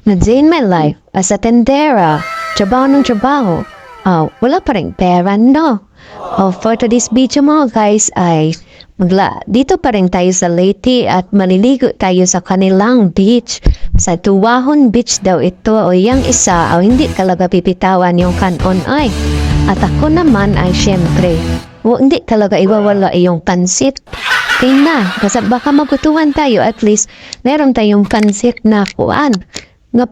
na day in my life as a tendera, trabaho ng trabaho. Wala pa rin pera, no? For today's video mga guys ay dito pa rin tayo sa Leyte at maliligo tayo sa kanilang beach. Sa Tuwahon Beach daw ito o yung isa hindi talaga pipitawan yung kanon ay. At ako naman ay syempre, hindi talaga iwawala yung pansit. Tingnan, kasi baka magutuhan tayo at least meron tayong pansit na kuan. Nga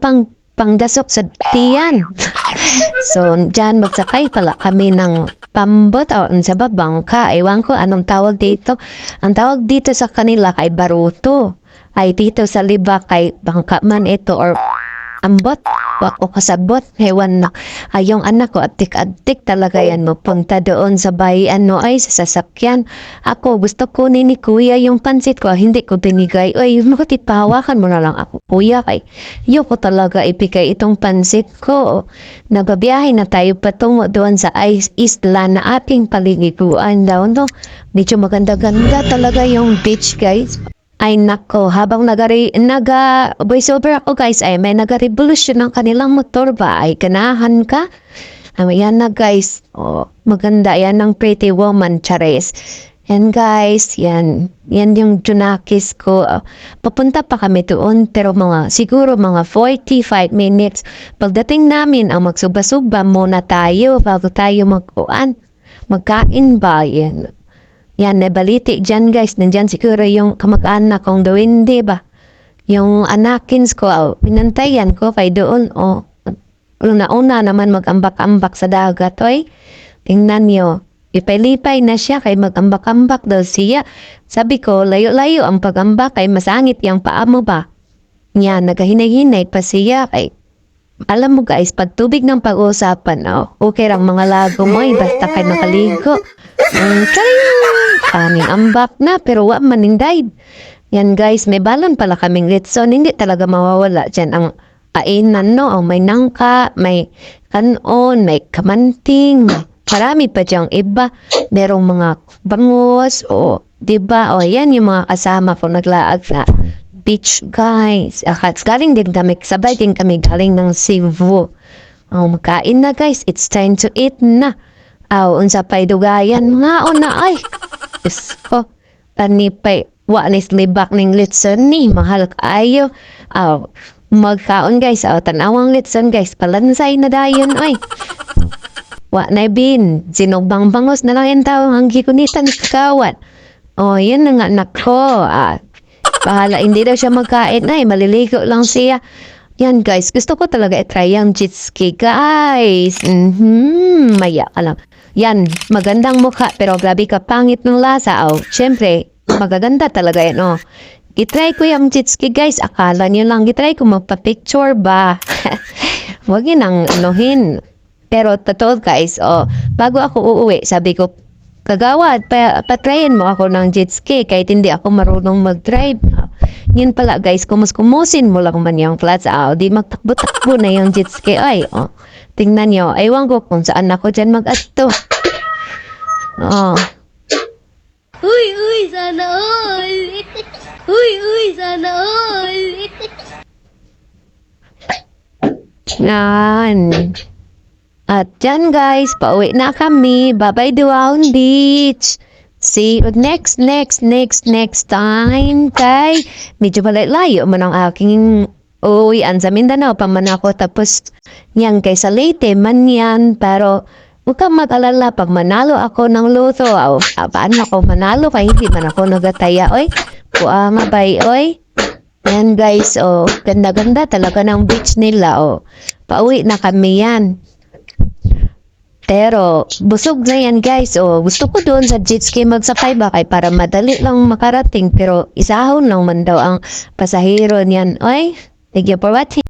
panggasok sa tiyan. So, dyan magsakay pala kami ng pambot o sa babangka. Ewan ko anong tawag dito. Ang tawag dito sa kanila kay baruto. Ay dito sa Libak kay bangka man ito or ambot. Wako kasabot. Hewan na. Yung anak ko atik-atik talaga yan mo. Punta doon sa bayan ay sa sasakyan. Ako gusto ko ni kuya yung pansit ko. Hindi ko binigay. Oy, makatid pahawakan mo na lang ako. Kuya kay ko talaga ipikay itong pansit ko. Nagbabiyahe na tayo patungo doon sa isla na ating paliliguan daw. No? Medyo maganda-ganda talaga yung beach guys. Ay nako, habang voiceover ako guys, ay may nag-revolution ng kanilang motor ba? Ay ganahan ka? Yan na guys, maganda yan ng Pretty Woman, Chares. Yan guys, yan yung Junakis ko. Papunta pa kami doon, pero siguro mga 45 minutes. Pagdating namin, ang magsuba-suba muna tayo bago tayo magkain ba? Yan, nabaliti dyan guys. Nandyan siguro yung kamag-anak kong gawin, di ba? Yung anakins ko, pinantayan ko kay doon. Una-una naman mag-ambak-ambak sa dagat, oy. Tingnan nyo. Ipay-lipay na siya kay mag-ambak-ambak daw siya. Sabi ko, layo-layo ang pag-ambak kay masangit yung paa mo ba? Yan, nagahinay-hinay pa siya kay alam mo guys, pag tubig ng pag-uusapan, okay lang mga lago mo, basta kayo nakaligo. Aming ambak na, pero wa maninday. Yan guys, may balon pala kaming litson, hindi talaga mawawala dyan ang ainan, no? May nangka, may kanon, may kamanting, marami pa dyang iba. Merong mga bangus, diba? Yan yung mga kasama ko naglaag na beach guys. Galing din kami, sabay din kami galing ng Cebu. Makain na guys, it's time to eat na. Unsa pa'y dugayan, mga na ay. Isko, tanipay, wanis libak ng litson ni, mahal kaayo. Magkaon guys, tanawang litson guys, palansay na dayon, ay. Na bin, sinubang bangos na lang yung tao, hanggi kunitan kawat. Yan na nga anak ko, bahala, hindi daw siya magkain. Ay, maliligo lang siya. Yan, guys. Gusto ko talaga i-try yung jet ski, guys. Maya ka lang. Yan, magandang mukha. Pero grabe ka, pangit ng lasa. Siyempre, magaganda talaga yan, I-try ko yung jet ski, guys. Akala niyo lang, i-try ko magpa-picture ba? Huwag yun ang anuhin. Pero, totoo, guys, bago ako uuwi, sabi ko, kagawad, patrayin mo ako ng jet ski kahit hindi ako marunong mag-drive. Yan pala guys, kumusin mo lang man yung flats. Di magtakbo-takbo na yung jet ski. Ay, tingnan nyo. Aywan ko kung saan ako dyan mag-ato. Uy, sana all. Uy, sana all. Yan. At dyan guys, pauwi na kami. Bye-bye Tuwahon Beach. See you next time. Kay medyo layo man ang aking uwian sa Mindanao pa man ako. Tapos yan kay sa Leyte man yan. Pero huwag kang mag-alala pag manalo ako ng loto. Paano ako manalo kay hindi man ako nagataya. Oy, kuha nga bay. Oy. Yan guys, ganda-ganda talaga ng beach nila. Pauwi na kami yan. Pero, busog na yan guys. Gusto ko doon sa jet ski magsakay ba kay para madali lang makarating. Pero, isahon lang man daw ang pasahero niyan. Oy, thank you for watching.